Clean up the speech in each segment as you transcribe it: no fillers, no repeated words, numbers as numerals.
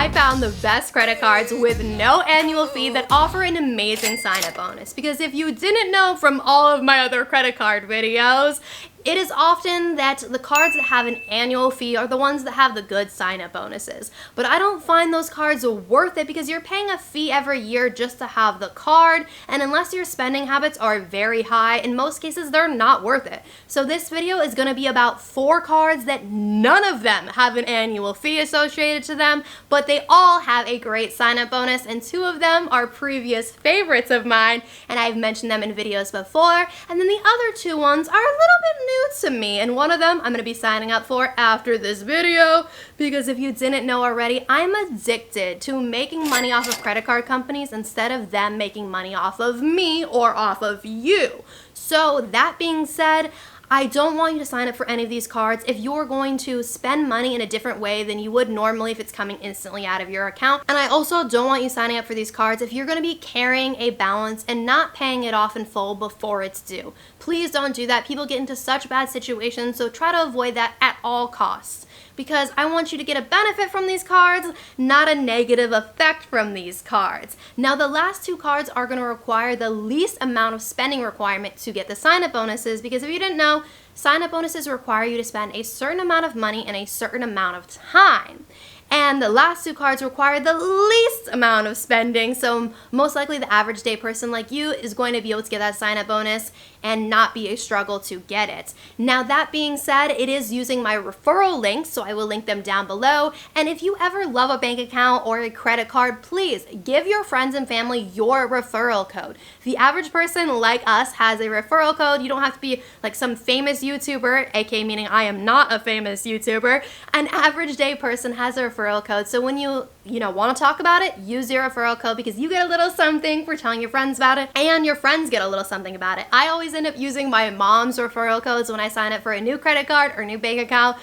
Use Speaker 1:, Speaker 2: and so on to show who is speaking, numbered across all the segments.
Speaker 1: I found the best credit cards with no annual fee that offer an amazing sign-up bonus. Because if you didn't know from all of my other credit card videos, it is often that the cards that have an annual fee are the ones that have the good sign-up bonuses. But I don't find those cards worth it because you're paying a fee every year just to have the card, and unless your spending habits are very high, in most cases they're not worth it. So this video is going to be about 4 cards that none of them have an annual fee associated to them, but they all have a great sign-up bonus, and 2 of them are previous favorites of mine, and I've mentioned them in videos before, and then the other 2 ones are a little bit new to me, and one of them I'm going to be signing up for after this video, because if you didn't know already, I'm addicted to making money off of credit card companies instead of them making money off of me or off of you. So that being said, I don't want you to sign up for any of these cards if you're going to spend money in a different way than you would normally if it's coming instantly out of your account. And I also don't want you signing up for these cards if you're going to be carrying a balance and not paying it off in full before it's due. Please don't do that. People get into such bad situations, so try to avoid that at all costs. Because I want you to get a benefit from these cards, not a negative effect from these cards. Now, the last 2 cards are going to require the least amount of spending requirement to get the sign-up bonuses, because if you didn't know, sign-up bonuses require you to spend a certain amount of money in a certain amount of time. And the last 2 cards require the least amount of spending, so most likely the average day person like you is going to be able to get that sign-up bonus and not be a struggle to get it. Now, that being said, it is using my referral links, so I will link them down below. And if you ever love a bank account or a credit card, please give your friends and family your referral code. The average person like us has a referral code. You don't have to be like some famous YouTuber, aka meaning I am not a famous YouTuber. An average day person has a referral code. So when you want to talk about it, use your referral code because you get a little something for telling your friends about it, and your friends get a little something about it. I always end up using my mom's referral codes when I sign up for a new credit card or new bank account,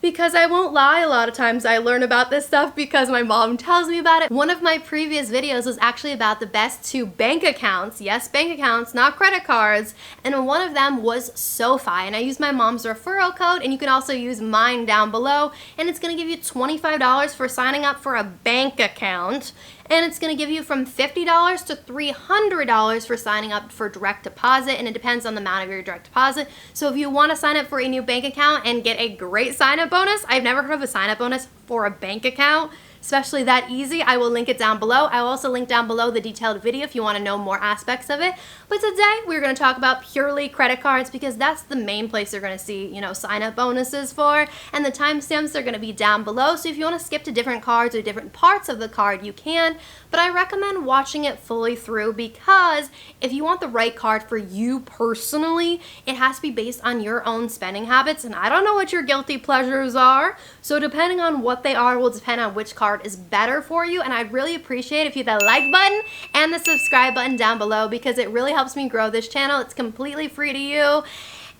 Speaker 1: because I won't lie, a lot of times I learn about this stuff because my mom tells me about it. One of my previous videos was actually about the best 2 bank accounts. Yes, bank accounts, not credit cards. And one of them was SOFI. And I used my mom's referral code, and you can also use mine down below. And it's going to give you $25 for signing up for a bank account. And it's going to give you from $50 to $300 for signing up for direct deposit, and it depends on the amount of your direct deposit. So if you want to sign up for a new bank account and get a great sign-up bonus, I've never heard of a sign-up bonus for a bank account, especially that easy. I will link it down below. I will also link down below the detailed video if you want to know more aspects of it. But today we're going to talk about purely credit cards because that's the main place you're going to see, sign-up bonuses for, and the timestamps are going to be down below. So if you want to skip to different cards or different parts of the card, you can. But I recommend watching it fully through because if you want the right card for you personally, it has to be based on your own spending habits, and I don't know what your guilty pleasures are. So depending on what they are will depend on which card is better for you, and I'd really appreciate if you hit the like button and the subscribe button down below because it really helps me grow this channel. It's completely free to you,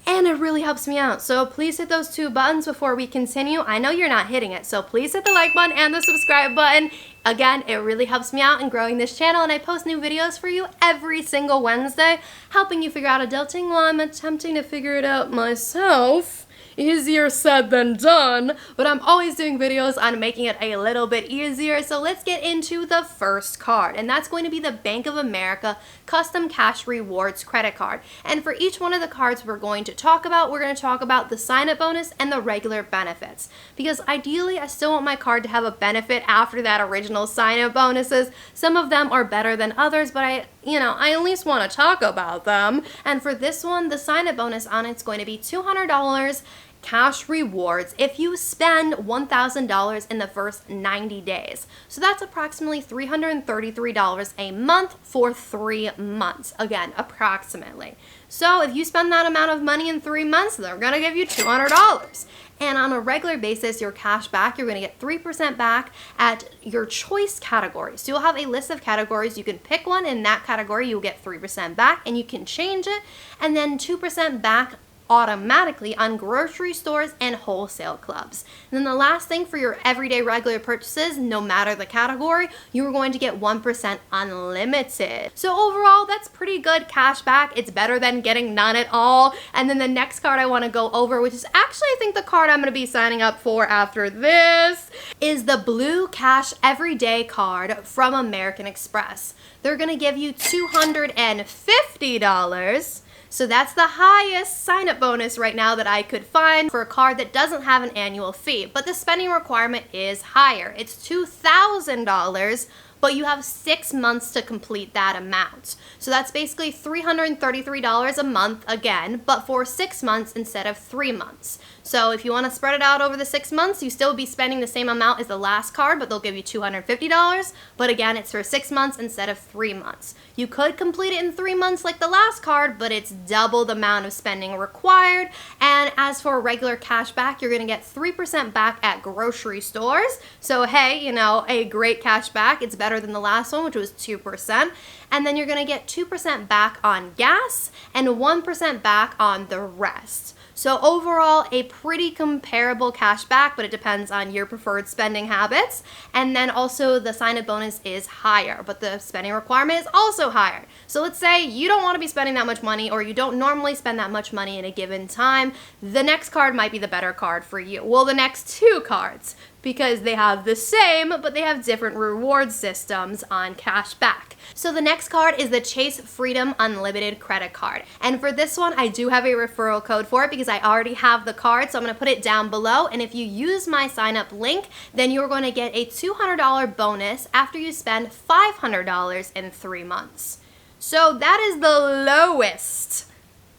Speaker 1: and it really helps me out. So please hit those 2 buttons before we continue. I know you're not hitting it, so please hit the like button and the subscribe button. Again, it really helps me out in growing this channel, and I post new videos for you every single Wednesday, helping you figure out adulting while I'm attempting to figure it out myself. Easier said than done, but I'm always doing videos on making it a little bit easier. So let's get into the first card, and that's going to be the Bank of America Custom Cash Rewards credit card. And for each one of the cards we're going to talk about the sign-up bonus and the regular benefits, because ideally I still want my card to have a benefit after that original sign-up bonuses. Some of them are better than others, but I at least want to talk about them. And for this one, the sign-up bonus on it's going to be $200 cash rewards if you spend $1,000 in the first 90 days. So that's approximately $333 a month for 3 months. Again, approximately. So if you spend that amount of money in 3 months, they're going to give you $200. And on a regular basis, your cash back, you're going to get 3% back at your choice categories. So you'll have a list of categories. You can pick one. In that category, you'll get 3% back, and you can change it. And then 2% back automatically on grocery stores and wholesale clubs. And then the last thing, for your everyday regular purchases, no matter the category, you are going to get 1% unlimited. So overall, that's pretty good cash back. It's better than getting none at all. And then the next card I want to go over, which is actually I think the card I'm going to be signing up for after this, is the Blue Cash Everyday card from American Express. They're going to give you $250. So that's the highest sign-up bonus right now that I could find for a card that doesn't have an annual fee. But the spending requirement is higher. It's $2,000, but you have 6 months to complete that amount. So that's basically $333 a month again, but for 6 months instead of 3 months. So if you want to spread it out over the 6 months, you still be spending the same amount as the last card, but they'll give you $250. But again, it's for 6 months instead of 3 months. You could complete it in 3 months like the last card, but it's double the amount of spending required. And as for regular cash back, you're going to get 3% back at grocery stores. So hey, you know, a great cash back. It's better than the last one, which was 2%. And then you're going to get 2% back on gas and 1% back on the rest. So overall, a pretty comparable cash back, but it depends on your preferred spending habits. And then also the sign-up bonus is higher, but the spending requirement is also higher. So let's say you don't want to be spending that much money, or you don't normally spend that much money in a given time. The next card might be the better card for you. Well, the next two cards, because they have the same, but they have different reward systems on cash back. So the next card is the Chase Freedom Unlimited credit card. And for this one, I do have a referral code for it because I already have the card. So I'm going to put it down below. And if you use my sign up link, then you're going to get a $200 bonus after you spend $500 in 3 months. So that is the lowest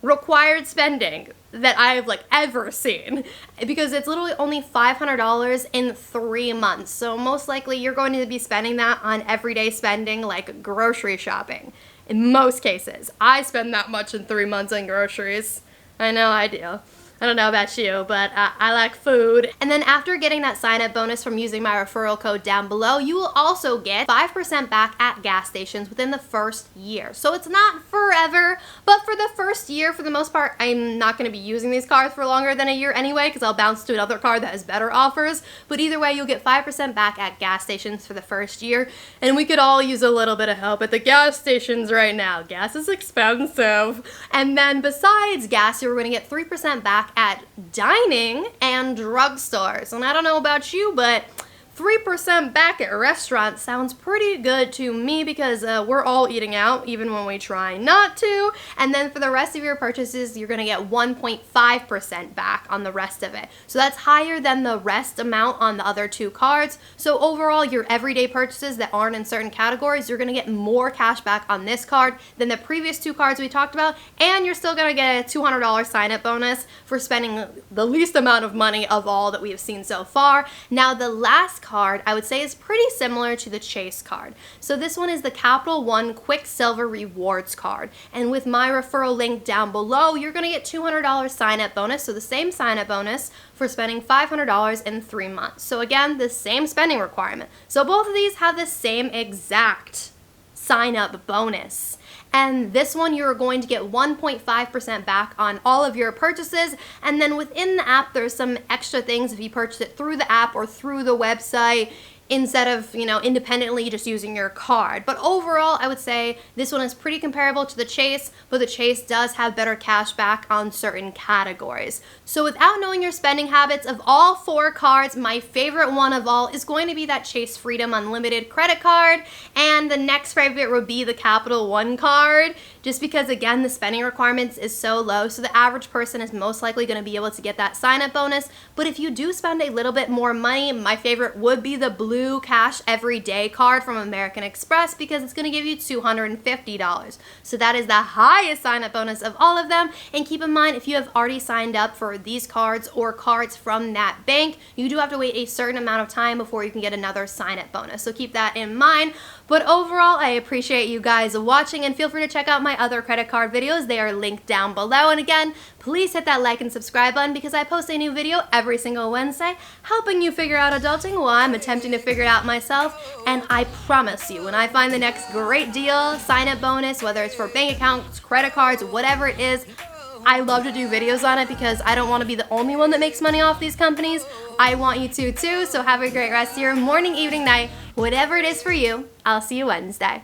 Speaker 1: required spending that I've ever seen, because it's literally only $500 in 3 months. So most likely you're going to be spending that on everyday spending like grocery shopping. In most cases, I spend that much in 3 months on groceries. I know I do. I don't know about you, but I like food. And then after getting that sign-up bonus from using my referral code down below, you will also get 5% back at gas stations within the first year. So it's not forever, but for the first year, for the most part, I'm not going to be using these cards for longer than a year anyway, because I'll bounce to another card that has better offers. But either way, you'll get 5% back at gas stations for the first year. And we could all use a little bit of help at the gas stations right now. Gas is expensive. And then besides gas, you're going to get 3% back at dining and drugstores. And I don't know about you, but 3% back at restaurants sounds pretty good to me, because we're all eating out even when we try not to. And then for the rest of your purchases, you're going to get 1.5% back on the rest of it. So that's higher than the rest amount on the other two cards. So overall, your everyday purchases that aren't in certain categories, you're going to get more cash back on this card than the previous two cards we talked about. And you're still going to get a $200 sign-up bonus for spending the least amount of money of all that we have seen so far. Now, the last card I would say is pretty similar to the Chase card. So this one is the Capital One Quicksilver Rewards card. And with my referral link down below, you're going to get $200 sign-up bonus. So the same sign-up bonus for spending $500 in 3 months. So again, the same spending requirement. So both of these have the same exact sign-up bonus. And this one, you're going to get 1.5% back on all of your purchases. And then within the app, there's some extra things if you purchase it through the app or through the website, instead of, independently just using your card. But overall, I would say this one is pretty comparable to the Chase, but the Chase does have better cash back on certain categories. So without knowing your spending habits, of all 4 cards, my favorite one of all is going to be that Chase Freedom Unlimited credit card, and the next favorite would be the Capital One card, just because, again, the spending requirements is so low, so the average person is most likely going to be able to get that sign-up bonus. But if you do spend a little bit more money, my favorite would be the Blue Cash Everyday card from American Express, because it's going to give you $250. So that is the highest sign-up bonus of all of them. And keep in mind, if you have already signed up for these cards or cards from that bank, you do have to wait a certain amount of time before you can get another sign-up bonus. So keep that in mind. But overall, I appreciate you guys watching, and feel free to check out my other credit card videos. They are linked down below. And again, please hit that like and subscribe button, because I post a new video every single Wednesday helping you figure out adulting while I'm attempting to figure it out myself. And I promise you, when I find the next great deal, sign-up bonus, whether it's for bank accounts, credit cards, whatever it is, I love to do videos on it because I don't want to be the only one that makes money off these companies. I want you to too, so have a great rest of your morning, evening, night, whatever it is for you. I'll see you Wednesday.